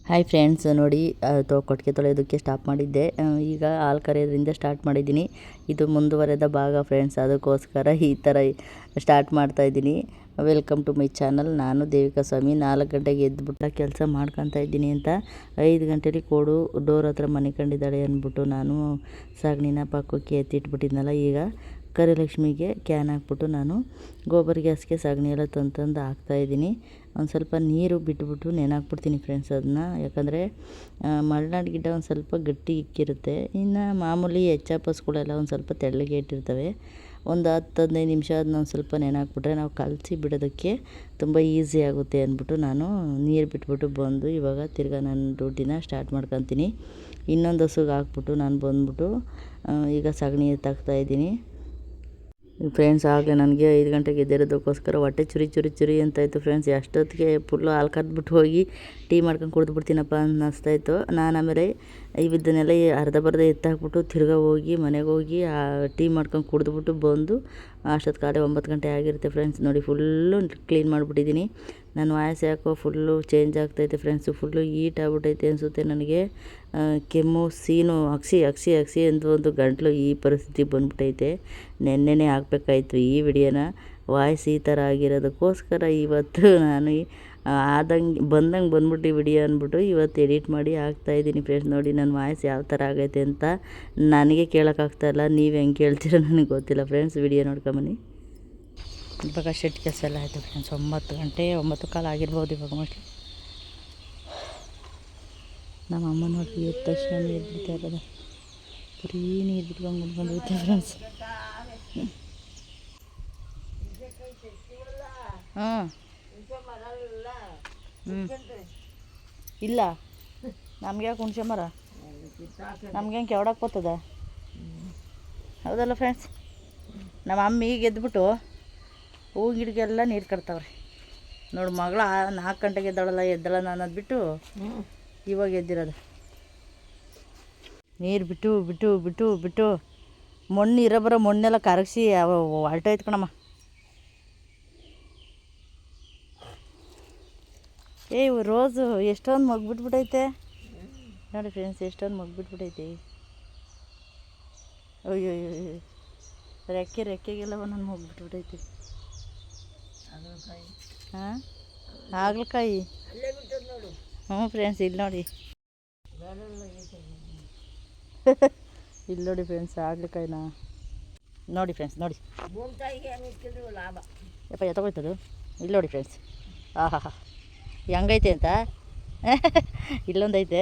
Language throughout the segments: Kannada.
ಹಾಯ್ ಫ್ರೆಂಡ್ಸ್, ನೋಡಿ ಕೊಟ್ಟಿಗೆ ತೊಳೆಯೋದಕ್ಕೆ ಸ್ಟಾಪ್ ಮಾಡಿದ್ದೆ. ಈಗ ಹಾಲು ಕರೆಯೋದ್ರಿಂದ ಸ್ಟಾರ್ಟ್ ಮಾಡಿದ್ದೀನಿ. ಇದು ಮುಂದುವರೆದ ಭಾಗ ಫ್ರೆಂಡ್ಸ್, ಅದಕ್ಕೋಸ್ಕರ ಈ ಥರ ಸ್ಟಾರ್ಟ್ ಮಾಡ್ತಾಯಿದ್ದೀನಿ. Welcome to my channel. ನಾನು ದೇವಿಕಾ ಸ್ವಾಮಿ. 4 ಗಂಟೆಗೆ ಎದ್ಬಿಟ್ಟು ಕೆಲಸ ಮಾಡ್ಕೊತಾ ಇದ್ದೀನಿ ಅಂತ 5 ಗಂಟೆಲಿ ಕೋಡು ಡೋರ್ ಹತ್ರ ಮನೆ ಕಂಡಿದ್ದಾಳೆ ಅಂದ್ಬಿಟ್ಟು ನಾನು ಸಗಣಿನ ಪಕ್ಕಕ್ಕೆ ಎತ್ತಿಟ್ಬಿಟ್ಟಿದ್ನಲ್ಲ. ಈಗ ಕರಿಲಕ್ಷ್ಮಿಗೆ ಕ್ಯಾನ್ ಹಾಕ್ಬಿಟ್ಟು ನಾನು ಗೋಬರ್ ಗ್ಯಾಸ್ಗೆ ಸಗಣಿ ಎಲ್ಲ ತಂದು ಹಾಕ್ತಾಯಿದ್ದೀನಿ. ಒಂದು ಸ್ವಲ್ಪ ನೀರು ಬಿಟ್ಬಿಟ್ಟು ನೆನಾಕ್ಬಿಡ್ತೀನಿ ಫ್ರೆಂಡ್ಸ್ ಅದನ್ನ. ಯಾಕಂದರೆ ಮಲೆನಾಡು ಗಿಡ ಒಂದು ಸ್ವಲ್ಪ ಗಟ್ಟಿ ಇಕ್ಕಿರುತ್ತೆ. ಇನ್ನು ಮಾಮೂಲಿ ಹೆಚ್ಚಪ್ಪಸ್ಗಳೆಲ್ಲ ಒಂದು ಸ್ವಲ್ಪ ತೆಳ್ಳಗೆ ಇಟ್ಟಿರ್ತವೆ. ಒಂದು 10-15 ನಿಮಿಷ ಅದನ್ನ ಒಂದು ಸ್ವಲ್ಪ ನೆನಾಕ್ಬಿಟ್ರೆ ನಾವು ಕಲಸಿ ಬಿಡೋದಕ್ಕೆ ತುಂಬ ಈಸಿ ಆಗುತ್ತೆ ಅಂದ್ಬಿಟ್ಟು ನಾನು ನೀರು ಬಿಟ್ಬಿಟ್ಟು ಬಂದು ಇವಾಗ ತಿರ್ಗಾ ನನ್ನ ಡ್ಯೂಟಿನ ಸ್ಟಾರ್ಟ್ ಮಾಡ್ಕೊತೀನಿ. ಇನ್ನೊಂದು ಹಸುಗೆ ಹಾಕ್ಬಿಟ್ಟು ನಾನು ಬಂದ್ಬಿಟ್ಟು ಈಗ ಸಗಣಿ ಎತ್ತಾಕ್ತಾಯಿದ್ದೀನಿ ಫ್ರೆಂಡ್ಸ್. ಆಗಲೇ ನನಗೆ 5 ಗಂಟೆಗೆ ಎದ್ದೇಳೋದಕ್ಕೋಸ್ಕರ ಹೊಟ್ಟೆ ಚುರಿ ಅಂತಾಯಿತು ಫ್ರೆಂಡ್ಸ್. ಅಷ್ಟೊತ್ತಿಗೆ ಫುಲ್ಲು ಹಾಲು ಕರೆದ್ಬಿಟ್ಟು ಹೋಗಿ ಟೀ ಮಾಡ್ಕೊಂಡು ಕುಡಿದ್ಬಿಡ್ತೀನಪ್ಪ ಅನ್ನಿಸ್ತಾಯಿತ್ತು. ನಾನು ಆಮೇಲೆ ಇದನ್ನೆಲ್ಲ ಅರ್ಧ ಎತ್ತಾಕ್ಬಿಟ್ಟು ತಿರ್ಗಾ ಹೋಗಿ ಮನೆಗೆ ಹೋಗಿ ಟೀ ಮಾಡ್ಕೊಂಡು ಕುಡಿದ್ಬಿಟ್ಟು ಬಂದು ಅಷ್ಟೊತ್ತು ಕಾಲೇ 9 ಗಂಟೆ ಆಗಿರುತ್ತೆ ಫ್ರೆಂಡ್ಸ್. ನೋಡಿ ಫುಲ್ಲು ಕ್ಲೀನ್ ಮಾಡಿಬಿಟ್ಟಿದ್ದೀನಿ. ನನ್ನ ವಾಯ್ಸ್ ಯಾಕೋ ಫುಲ್ಲು ಚೇಂಜ್ ಆಗ್ತೈತೆ ಫ್ರೆಂಡ್ಸು. ಫುಲ್ಲು ಹೀಟ್ ಆಗ್ಬಿಟ್ಟೈತೆ ಅನಿಸುತ್ತೆ ನನಗೆ. ಕೆಮ್ಮು ಸೀನು ಅಕ್ಸಿ ಎಂದು ಒಂದು ಗಂಟ್ಲು ಈ ಪರಿಸ್ಥಿತಿ ಬಂದ್ಬಿಟ್ಟೈತೆ. ನೆನ್ನೆನೇ ಹಾಕ್ಬೇಕಾಯ್ತು ಈ ವಿಡಿಯೋನ. ವಾಯ್ಸ್ ಈ ಥರ ಆಗಿರೋದಕ್ಕೋಸ್ಕರ ಇವತ್ತು ನಾನು ಬಂದಂಗೆ ಬಂದ್ಬಿಟ್ಟು ಈ ವಿಡಿಯೋ ಅಂದ್ಬಿಟ್ಟು ಇವತ್ತು ಎಡಿಟ್ ಮಾಡಿ ಹಾಕ್ತಾಯಿದ್ದೀನಿ ಫ್ರೆಂಡ್ಸ್. ನೋಡಿ ನನ್ನ ವಾಯ್ಸ್ ಯಾವ ಥರ ಆಗೈತೆ ಅಂತ ನನಗೆ ಕೇಳೋಕ್ಕಾಗ್ತಾಯಿಲ್ಲ. ನೀವು ಹೆಂಗೆ ಕೇಳ್ತೀರೋ ನನಗೆ ಗೊತ್ತಿಲ್ಲ ಫ್ರೆಂಡ್ಸ್. ವಿಡಿಯೋ ನೋಡ್ಕೊಂಬನ್ನಿ. ಇವಾಗ ಶೆಡ್ ಕೆಲಸ ಎಲ್ಲ ಆಯಿತು ಫ್ರೆಂಡ್ಸ್. 9 ಗಂಟೆ 9:15 ಆಗಿರ್ಬೋದು ಇವಾಗ ಮೋಸ್ಟ್ಲಿ. ನಮ್ಮ ಅಮ್ಮ ನೋಡ್ರಿ ಎದ್ದ ತಕ್ಷಣ ನೀರು ಬಿಡ್ತಾ ಇರೋದು. ಬರೀ ನೀರು ಬಿಟ್ಕೊಂಡು ಬಂದಿರುತ್ತೆ ಫ್ರೆಂಡ್ಸ್. ಇಲ್ಲ ನಮ್ಗೆ ಯಾಕೆ ಹುಣಸೆ ಮರ, ನಮ್ಗೆ ಹೆಂಗೆ ಕೆವಡಕ್ಕೆ ಬರ್ತದ? ಹೌದಲ್ಲ ಫ್ರೆಂಡ್ಸ್. ನಮ್ಮ ಅಮ್ಮ ಈಗ ಎದ್ಬಿಟ್ಟು ಹೂ ಗಿಡಗೆಲ್ಲ ನೀರು ಕಟ್ತಾವ್ರೆ ನೋಡಿ. ಮಗಳ 4 ಗಂಟೆಗೆ ಎದ್ದಳ ಅನ್ನೋದು ಬಿಟ್ಟು ಇವಾಗ ಎದ್ದಿರೋದು. ನೀರು ಬಿಟ್ಟು ಮಣ್ಣು ಇರೋಬರೋ ಮಣ್ಣೆಲ್ಲ ಕರಗಿಸಿ ಹೊಲ್ಟೋಯ್ತು ಕಣಮ್ಮ. ರೋಸು ಎಷ್ಟೊಂದು ಮಗ್ಬಿಟ್ಬಿಟ್ಟೈತೆ ನೋಡಿ ಫ್ರೆಂಡ್ಸ್, ಎಷ್ಟೊಂದು ಮಗ್ಬಿಟ್ಬಿಟ್ಟೈತೆ. ಅಯ್ಯೋ ರೆಕ್ಕೆಗೆಲ್ಲ ಒಂದೊಂದು ಮಗ್ಬಿಟ್ಬಿಟ್ಟೈತೆ. ಹಾಂ ಹಾಗಲಕಾಯಿ. ಹ್ಞೂ ಫ್ರೆಂಡ್ಸ್, ಇಲ್ಲಿ ನೋಡಿ ಇಲ್ಲಿ ನೋಡಿ ಫ್ರೆಂಡ್ಸ್ ಹಾಗಲಕಾಯಿನ ನೋಡಿ ಫ್ರೆಂಡ್ಸ್. ನೋಡಿ ಯಪ್ಪ ಎತ್ತಗೋಯ್ತದು. ಇಲ್ಲಿ ನೋಡಿ ಫ್ರೆಂಡ್ಸ್. ಆಹಾ ಹೆಂಗೈತೆ ಅಂತ. ಇಲ್ಲೊಂದೈತೆ,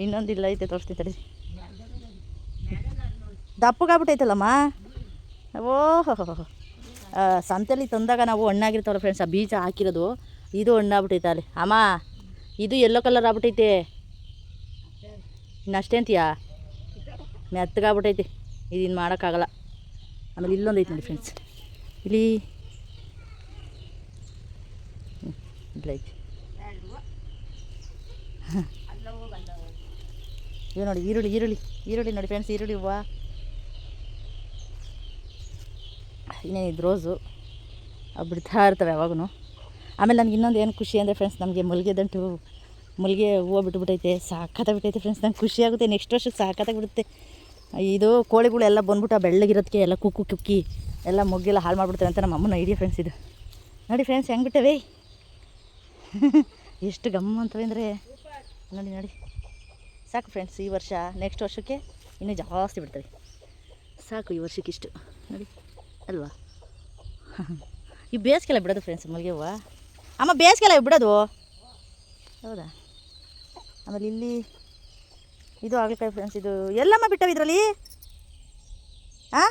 ಇನ್ನೊಂದು ಇಲ್ಲೈತೆ, ತೋರಿಸ್ತೀನಿ ತಡಿ. ದಪ್ಪಗಾಗ್ಬಿಟ್ಟೈತಲ್ಲಮ್ಮ. ಓಹೋ ಸಂತೆಯಲ್ಲಿ ತಂದಾಗ ನಾವು ಹಣ್ಣಾಗಿರ್ತಾವಲ್ಲ ಫ್ರೆಂಡ್ಸ್, ಆ ಬೀಜ ಹಾಕಿರೋದು ಇದು ಹಣ್ಣಾಗ್ಬಿಟ್ಟೈತೆ. ಅಲ್ಲಿ ಅಮ್ಮ ಇದು ಯೆಲ್ಲೋ ಕಲರ್ ಆಗ್ಬಿಟ್ಟೈತೆ. ಇನ್ನು ಅಷ್ಟೇ ಅಂತೀಯಾ? ಮೆತ್ತಗಾಗ್ಬಿಟ್ಟೈತೆ ಇದು, ಇನ್ನು ಮಾಡೋಕ್ಕಾಗಲ್ಲ. ಆಮೇಲೆ ಇಲ್ಲೊಂದೈತೆ ನೋಡಿ ಫ್ರೆಂಡ್ಸ್, ಇಲ್ಲಿ ಇಲ್ಲೈತೆ. ಇದು ನೋಡಿ ಈರುಳ್ಳಿ ನೋಡಿ ಫ್ರೆಂಡ್ಸ್. ಈರುಳ್ಳಿ ಹೂವು ಇನ್ನೇನಿದು ರೋಸು ಅವು ಬಿಡ್ತಾ ಇರ್ತವೆ ಯಾವಾಗೂ. ಆಮೇಲೆ ನನಗೆ ಇನ್ನೊಂದು ಏನು ಖುಷಿ ಅಂದರೆ ಫ್ರೆಂಡ್ಸ್, ನಮಗೆ ಮಲ್ಲಿಗೆ ಹೂವು ಬಿಟ್ಬಿಟ್ಟೈತೆ. ಸಾಕತ್ತಾಗಿ ಬಿಟ್ಟೈತೆ ಫ್ರೆಂಡ್ಸ್. ನಂಗೆ ಖುಷಿ ಆಗುತ್ತೆ. ನೆಕ್ಸ್ಟ್ ವರ್ಷಕ್ಕೆ ಸಾಕತ್ತಾಗಿ ಬಿಡುತ್ತೆ. ಇದು ಕೋಳಿಗಳೆಲ್ಲ ಬಂದ್ಬಿಟ್ಟು ಬೆಳ್ಳಗಿರೋದಕ್ಕೆ ಎಲ್ಲ ಕುಕ್ಕಿ ಎಲ್ಲ ಮೊಗ್ಗೆಲ್ಲ ಹಾಳು ಮಾಡಿಬಿಡ್ತೇವೆ ಅಂತ ನಮ್ಮ ಅಮ್ಮನ ಐಡಿಯಾ ಫ್ರೆಂಡ್ಸ್ ಇದು. ನೋಡಿ ಫ್ರೆಂಡ್ಸ್ ಹೆಂಗೆ ಬಿಟ್ಟವೆ, ಎಷ್ಟು ಗಮ್ಮ ಅಂತವೆ ಅಂದರೆ ನೋಡಿ. ಸಾಕು ಫ್ರೆಂಡ್ಸ್, ಈ ವರ್ಷ ನೆಕ್ಸ್ಟ್ ವರ್ಷಕ್ಕೆ ಇನ್ನೂ ಜಾಸ್ತಿ ಬಿಡ್ತವೆ. ಸಾಕು ಈ ವರ್ಷಕ್ಕೆ ಇಷ್ಟು ನೋಡಿ ಅಲ್ವಾ. ಈ ಬೇಸಿಗೆಲ್ಲ ಬಿಡೋದು ಫ್ರೆಂಡ್ಸ್ ಮಲ್ಲಿಗೆ ಹೂವು. ಅಮ್ಮ ಬೇಸಿಗೆಲ್ಲ ಬಿಡೋದು, ಹೌದಾ? ಆಮೇಲೆ ಇಲ್ಲಿ ಇದು ಹಾಗಲಕಾಯಿ ಫ್ರೆಂಡ್ಸ್. ಇದು ಎಲ್ಲಮ್ಮ ಬಿಟ್ಟವು ಇದರಲ್ಲಿ. ಹಾಂ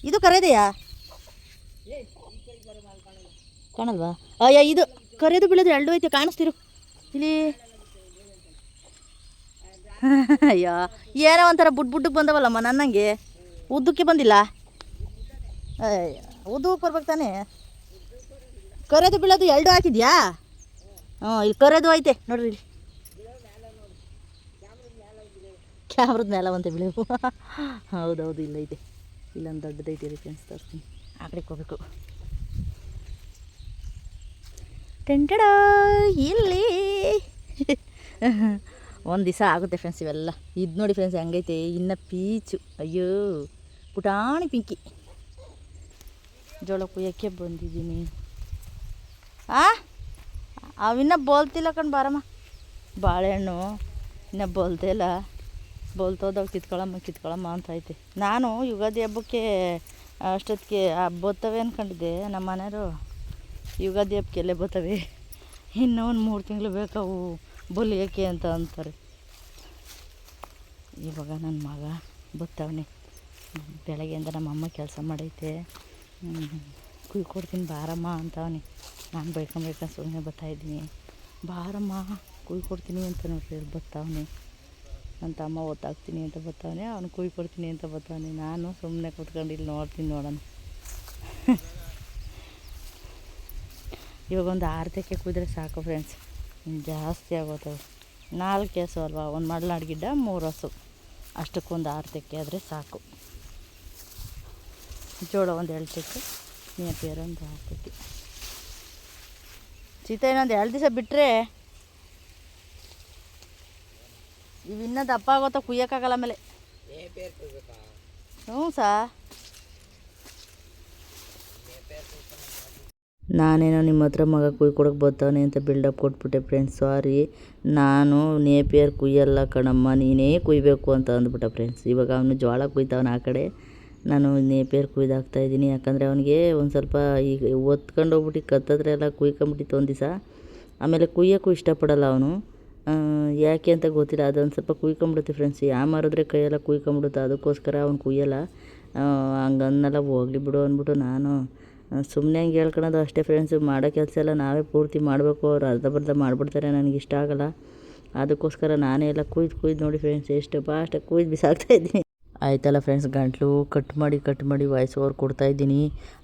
ಇದು ಕರೆದೆಯಾ? ಕಾಣಲ್ವಾ? ಅಯ್ಯ ಇದು ಕರೆದು ಬೀಳೋದು ಎರಡು ಐತೆ, ಕಾಣಿಸ್ತಿರು ಇಲ್ಲಿ. ಅಯ್ಯೋ ಏನೋ ಒಂಥರ ಬುಡ್ಗೆ ಬಂದವಲ್ಲಮ್ಮ. ನನ್ನಂಗೆ ಉದ್ದಕ್ಕೆ ಬಂದಿಲ್ಲ. ಉದ್ದಕ್ಕೆ ಬರ್ಬೇಕು ತಾನೇ. ಕರೆದು ಬೀಳೋದು ಎರಡು ಹಾಕಿದ್ಯಾ? ಇಲ್ಲಿ ಕರೆದು ಐತೆ ನೋಡ್ರಿ. ಇಲ್ಲಿ ಕ್ಯಾಮ್ರದ ಮೇಲೆ ಬಂತೆ ಬಿಳೆವು. ಹೌದೌದು ಇಲ್ಲೈತೆ. ಇಲ್ಲೊಂದು ದೊಡ್ಡದೈತೆ ರೀ ಫ್ರೆಂಡ್ಸ್, ತೋರಿಸ್ತೀನಿ. ಆ ಕಡೆಗೆ ಹೋಗ್ಬೇಕು. ಟೆಂಟಡ ಇಲ್ಲಿ ಒಂದು ದಿವಸ ಆಗುತ್ತೆ ಫ್ರೆಂಡ್ಸ್ ಇವೆಲ್ಲ. ಇದು ನೋಡಿ ಫ್ರೆಂಡ್ಸ್ ಹೆಂಗೈತೆ ಇನ್ನು ಪೀಚು. ಅಯ್ಯೋ ಪುಟಾಣಿ ಪಿಂಕಿ. ಜೋಳ ಕುಯ್ಯೋಕ್ಕೆ ಬಂದಿದ್ದೀನಿ. ಅವಿನ್ನ ಬೋಲ್ತಿಲ್ಲ ಕಣ್ ಬಾರಮ್ಮ. ಬಾಳೆಹಣ್ಣು ಇನ್ನು ಬೋಲ್ತೇ ಇಲ್ಲ. ಬೋಲ್ತೋದವು ಕಿತ್ಕೊಳ್ಳಮ್ಮ ಅಂತ ಐತೆ. ನಾನು ಯುಗಾದಿ ಹಬ್ಬಕ್ಕೆ ಅಷ್ಟೊತ್ತಿಗೆ ಬರ್ತವೆ ಅಂದ್ಕೊಂಡಿದ್ದೆ. ನಮ್ಮ ಮನೆಯವರು ಯುಗಾದಿ ಹಬ್ಬಕ್ಕೆ ಎಲ್ಲೇ ಬರ್ತವೆ, ಇನ್ನೂ ಒಂದು 3 ತಿಂಗಳು ಬೇಕಾವು ಬಲಿಯೋಕ್ಕೆ ಅಂತ ಅಂತಾರೆ. ಇವಾಗ ನನ್ನ ಮಗ ಬತ್ತವನೆ. ಬೆಳಗ್ಗೆಯಿಂದ ನಮ್ಮಮ್ಮ ಕೆಲಸ ಮಾಡೈತೆ. ಕುಯ್ಕೊಡ್ತೀನಿ ಬಾರಮ್ಮ ಅಂತವನೆ. ನಾನು ಬೈಕೊಂಡ್ಬೇಕು ಸುಮ್ಮನೆ ಬರ್ತಾಯಿದ್ದೀನಿ. ಬಾರಮ್ಮ ಕುಯ್ಕೊಡ್ತೀನಿ ಅಂತ ನೋಡ್ರಿ ಬತ್ತವನೆ. ನನ್ನ ತಮ್ಮ ಒತ್ತಾಗ್ತೀನಿ ಅಂತ ಬರ್ತಾವನೆ, ಅವ್ನು ಕುಯ್ಕೊಡ್ತೀನಿ ಅಂತ ಬರ್ತಾವನೆ. ನಾನು ಸುಮ್ಮನೆ ಕೂತ್ಕೊಂಡು ಇಲ್ಲಿ ನೋಡ್ತೀನಿ ನೋಡೋಣ. ಇವಾಗ ಒಂದು 6 ತೆಕ್ಕೆ ಕುಯ್ದ್ರೆ ಸಾಕು ಫ್ರೆಂಡ್ಸ್. ಜಾಸ್ತಿ ಆಗೋತವೆ. 4 ಹಸು ಅಲ್ವಾ, ಒಂದು ಮಲ್ನಾಡು ಗಿಡ್ಡ 3 ಹಸು, ಅಷ್ಟಕ್ಕೊಂದು 6 ತೆಕ್ಕೆ ಆದರೆ ಸಾಕು. ಜೋಳ ಒಂದು 2 ತೆಕ್ಕೆ, ನೇಪಿಯರ್ ಒಂದು 6 ತೆಕ್ಕೆ. ಸೀತಾ ಇನ್ನೊಂದು 2 ದಿವಸ ಬಿಟ್ಟರೆ ಇವಿನ್ನ ದಪ್ಪ ಆಗೋತ, ಕುಯ್ಯೋಕ್ಕಾಗಲ್ಲ ಆಮೇಲೆ. ಹ್ಞೂ ನಾನೇನೋ ನಿಮ್ಮ ಹತ್ರ ಮಗ ಕುಯ್ಕೊಡಕ್ಕೆ ಬರ್ತಾನೆ ಅಂತ ಬಿಲ್ಡಪ್ ಕೊಟ್ಬಿಟ್ಟೆ ಫ್ರೆಂಡ್ಸ್. ಸಾರಿ, ನಾನು ನೇಪಿಯರ್ ಕುಯ್ಯಲ್ಲ ಕಣಮ್ಮ, ನೀನೇ ಕುಯ್ಬೇಕು ಅಂತ ಅಂದ್ಬಿಟ್ಟ ಫ್ರೆಂಡ್ಸ್. ಇವಾಗ ಅವನು ಜೋಳ ಕುಯ್ತಾವನ ಆ ಕಡೆ, ನಾನು ನೇಪಿಯರ್ ಕುಯ್ದಾಕ್ತಾಯಿದ್ದೀನಿ. ಯಾಕಂದರೆ ಅವನಿಗೆ ಒಂದು ಸ್ವಲ್ಪ ಈಗ ಒತ್ಕೊಂಡು ಹೋಗ್ಬಿಟ್ಟು ಕತ್ತದ್ರೆ ಎಲ್ಲ ಕುಯ್ಕೊಂಬಿಟ್ಟಿತ್ತು ಒಂದು ದಿವಸ. ಆಮೇಲೆ ಕುಯ್ಯೋಕ್ಕೂ ಇಷ್ಟಪಡಲ್ಲ ಅವನು, ಯಾಕೆ ಅಂತ ಗೊತ್ತಿಲ್ಲ. ಅದೊಂದು ಸ್ವಲ್ಪ ಕುಯ್ಕೊಂಬಿಡುತ್ತೆ ಫ್ರೆಂಡ್ಸ್. ಮಾರಿದ್ರೆ ಕೈಯೆಲ್ಲ ಕುಯ್ಕೊಂಬಿಡುತ್ತೆ. ಅದಕ್ಕೋಸ್ಕರ ಅವ್ನು ಕುಯ್ಯಲ್ಲ. ಹಂಗನ್ನೆಲ್ಲ ಹೋಗ್ಲಿ ಬಿಡು ಅಂದ್ಬಿಟ್ಟು ನಾನು ಸುಮ್ಮನೆ ಹಂಗೆ ಹೇಳ್ಕೊಳೋದು ಅಷ್ಟೇ ಫ್ರೆಂಡ್ಸು. ಮಾಡೋ ಕೆಲಸ ಎಲ್ಲ ನಾವೇ ಪೂರ್ತಿ ಮಾಡಬೇಕು. ಅವ್ರು ಅರ್ಧ ಮಾಡಿಬಿಡ್ತಾರೆ, ನನಗೆ ಇಷ್ಟ ಆಗೋಲ್ಲ. ಅದಕ್ಕೋಸ್ಕರ ನಾನೇ ಎಲ್ಲ ಕುಯ್ದು ನೋಡಿ ಫ್ರೆಂಡ್ಸ್, ಎಷ್ಟು ಫಾಸ್ಟಾಗಿ ಕುಯ್ದು ಬಿಸಾಕ್ತಾಯಿದ್ದೀನಿ. ಆಯ್ತಲ್ಲ ಫ್ರೆಂಡ್ಸ್, ಗಂಟ್ಲು ಕಟ್ ಮಾಡಿ ವಾಯ್ಸ್ ಓವರ್ ಕೊಡ್ತಾಯಿದ್ದೀನಿ.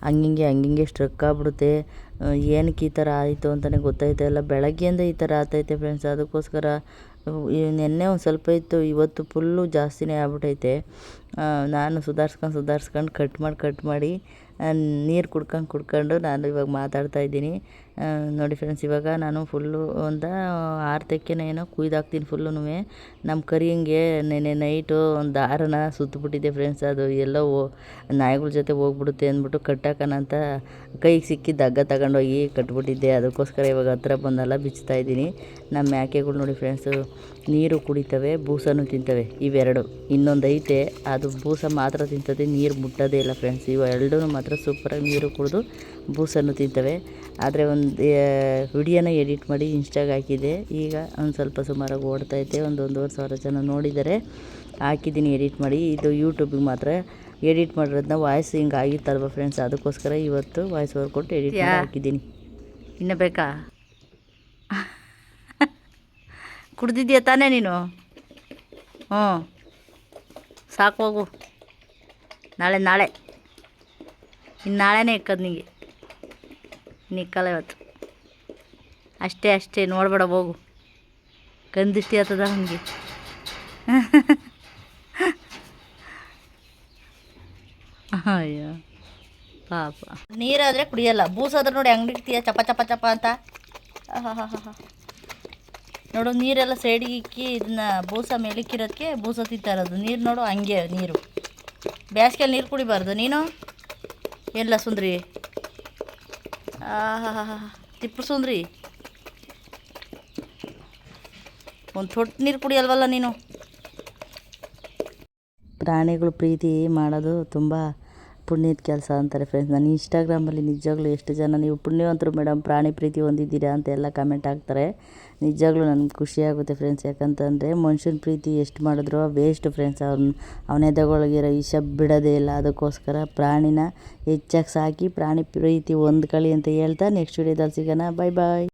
ಹಂಗಿಂಗೆ ಸ್ಟ್ರಕ್ ಆಗ್ಬಿಡುತ್ತೆ. ಏನಕ್ಕೆ ಈ ಥರ ಆಯಿತು ಅಂತಲೇ ಗೊತ್ತಾಯ್ತಾ ಇಲ್ಲ. ಬೆಳಗ್ಗೆಯಿಂದ ಈ ಥರ ಆಗ್ತೈತೆ ಫ್ರೆಂಡ್ಸ್. ಅದಕ್ಕೋಸ್ಕರ ನೆನ್ನೆ ಒಂದು ಸ್ವಲ್ಪ ಇತ್ತು, ಇವತ್ತು ಫುಲ್ಲು ಜಾಸ್ತಿನೇ ಆಗ್ಬಿಟ್ಟೈತೆ. ನಾನು ಸುಧಾರಿಸ್ಕೊಂಡು ಕಟ್ ಮಾಡಿ ನೀರು ಕುಡ್ಕೊಂಡು ನಾನು ಇವಾಗ ಮಾತಾಡ್ತಾಯಿದ್ದೀನಿ. ನೋಡಿ ಫ್ರೆಂಡ್ಸ್, ಇವಾಗ ನಾನು ಫುಲ್ಲು ಒಂದು 6 ತೆಕ್ಕೆನ ಏನೋ ಕುಯ್ದಾಕ್ತೀನಿ ಫುಲ್ಲೂ. ನಮ್ಮ ಕರಿಯಂಗೆ ನೆನ್ನೆ ನೈಟು ಒಂದು ದಾರನ ಸುತ್ತಬಿಟ್ಟಿದ್ದೆ ಫ್ರೆಂಡ್ಸ್. ಅದು ಎಲ್ಲೋ ನಾಯಿಗಳ ಜೊತೆ ಹೋಗ್ಬಿಡುತ್ತೆ ಅಂದ್ಬಿಟ್ಟು ಕಟ್ಟಾಕೋಣ ಅಂತ ಕೈಗೆ ಸಿಕ್ಕಿದ್ದ ಹಗ್ಗ ತಗೊಂಡೋಗಿ ಕಟ್ಬಿಟ್ಟಿದ್ದೆ. ಅದಕ್ಕೋಸ್ಕರ ಇವಾಗ ಹತ್ರ ಬಂದೆಲ್ಲ ಬಿಚ್ತಾಯಿದ್ದೀನಿ. ನಮ್ಮ ಮೇಕೆಗಳು ನೋಡಿ ಫ್ರೆಂಡ್ಸು, ನೀರು ಕುಡಿತವೆ, ಬೂಸನೂ ತಿಂತವೆ. ಇವೆರಡು. ಇನ್ನೊಂದು ಐತೆ, ಅದು ಬೂಸ ಮಾತ್ರ ತಿಂತದೆ, ನೀರು ಮುಟ್ಟೋದೇ ಇಲ್ಲ ಫ್ರೆಂಡ್ಸ್. ಇವು ಎರಡೂ ಮಾತ್ರ ಸೂಪರಾಗಿ ನೀರು ಕುಡಿದು ಬೂಸನ್ನು ತಿಂತವೆ. ಆದರೆ ಒಂದು ವಿಡಿಯೋನ ಎಡಿಟ್ ಮಾಡಿ ಇನ್ಸ್ಟಾಗೆ ಹಾಕಿದ್ದೆ. ಈಗ ಒಂದು ಸ್ವಲ್ಪ ಸುಮಾರಾಗಿ ಓಡ್ತೈತೆ. ಒಂದು 1,500 ಜನ ನೋಡಿದ್ದಾರೆ. ಹಾಕಿದ್ದೀನಿ ಎಡಿಟ್ ಮಾಡಿ. ಇದು ಯೂಟ್ಯೂಬಿಗೆ ಮಾತ್ರ ಎಡಿಟ್ ಮಾಡಿರೋದನ್ನ ವಾಯ್ಸ್ ಹಿಂಗೆ ಆಗಿತ್ತಲ್ವ ಫ್ರೆಂಡ್ಸ್. ಅದಕ್ಕೋಸ್ಕರ ಇವತ್ತು ವಾಯ್ಸ್ ಓವರ್ ಕೊಟ್ಟು ಎಡಿಟ್ ಮಾಡಿ ಹಾಕಿದ್ದೀನಿ. ಇನ್ನು ಬೇಕಾ? ಕುಡ್ದಿದ್ಯಾ ತಾನೇ ನೀನು? ಹ್ಞೂ ಸಾಕು, ಹೋಗು. ನಾಳೆ ಇನ್ನು ನಾಳೆನೇ ಇಕ್ಕದು ನಿಂಗೆ. ನಿಕ್ಕಲ್ಲ ಇವತ್ತು. ಅಷ್ಟೇ ನೋಡಬೇಡ, ಹೋಗು. ಕಂದಿಷ್ಟಿ ಆಗ್ತದ ನನಗೆ. ಅಯ್ಯೋ ಪಾಪ. ನೀರಾದರೆ ಕುಡಿಯಲ್ಲ, ಬೂಸಾದ್ರೆ ನೋಡಿ ಅಂಗಡಿಗ್ತೀಯ ಚಪ ಅಂತ. ನೋಡು, ನೀರೆಲ್ಲ ಸೈಡಿಗೆ ಇಕ್ಕಿ ಇದನ್ನ ಬೂಸ ಮೇಲಿಕ್ಕಿರೋದಕ್ಕೆ ಬೂಸ ತಿಂತಾ ಇರೋದು. ನೀರು ನೋಡು ಹಂಗೆ ನೀರು. ಬೇಸಿಗೆಯಲ್ಲಿ ನೀರು ಕುಡಿಬಾರ್ದು ನೀನು. ಎಲ್ಲ ಸುಂದ್ರಿ, ತಿಪ್ಪು ಸುಂದ್ರಿ, ಒಂದು ತೊಟ್ಟು ನೀರು ಕುಡಿಯಲ್ವಲ್ಲ ನೀನು. ಪ್ರಾಣಿಗಳು ಪ್ರೀತಿ ಮಾಡೋದು ತುಂಬ ಪುಣ್ಯದ ಕೆಲಸ ಅಂತಾರೆ ಫ್ರೆಂಡ್ಸ್. ನಾನು ಇನ್ಸ್ಟಾಗ್ರಾಮಲ್ಲಿ ನಿಜವಾಗ್ಲೂ ಎಷ್ಟು ಜನ ನೀವು ಪುಣ್ಯವಂತರು ಮೇಡಮ್, ಪ್ರಾಣಿ ಪ್ರೀತಿ ಹೊಂದಿದ್ದೀರಾ ಅಂತ ಎಲ್ಲ ಕಮೆಂಟ್ ಹಾಕ್ತಾರೆ. ನಿಜವಾಗ್ಲೂ ನನಗೆ ಖುಷಿಯಾಗುತ್ತೆ ಫ್ರೆಂಡ್ಸ್. ಯಾಕಂತಂದರೆ ಮನುಷ್ಯನ ಪ್ರೀತಿ ಎಷ್ಟು ಮಾಡಿದ್ರು ವೇಸ್ಟ್ ಫ್ರೆಂಡ್ಸ್. ಅವನೆದಗೊಳಗಿರೋ ವಿಷ ಬಿಡೋದೇ ಇಲ್ಲ. ಅದಕ್ಕೋಸ್ಕರ ಪ್ರಾಣಿನ ಹೆಚ್ಚಾಗಿ ಸಾಕಿ ಪ್ರಾಣಿ ಪ್ರೀತಿ ಹೊಂದ್ಕೊಳ್ಳಿ ಅಂತ ಹೇಳ್ತಾ ನೆಕ್ಸ್ಟ್ ವಿಡಿಯೋದಲ್ಲಿ ಸಿಗೋಣ. ಬಾಯ್.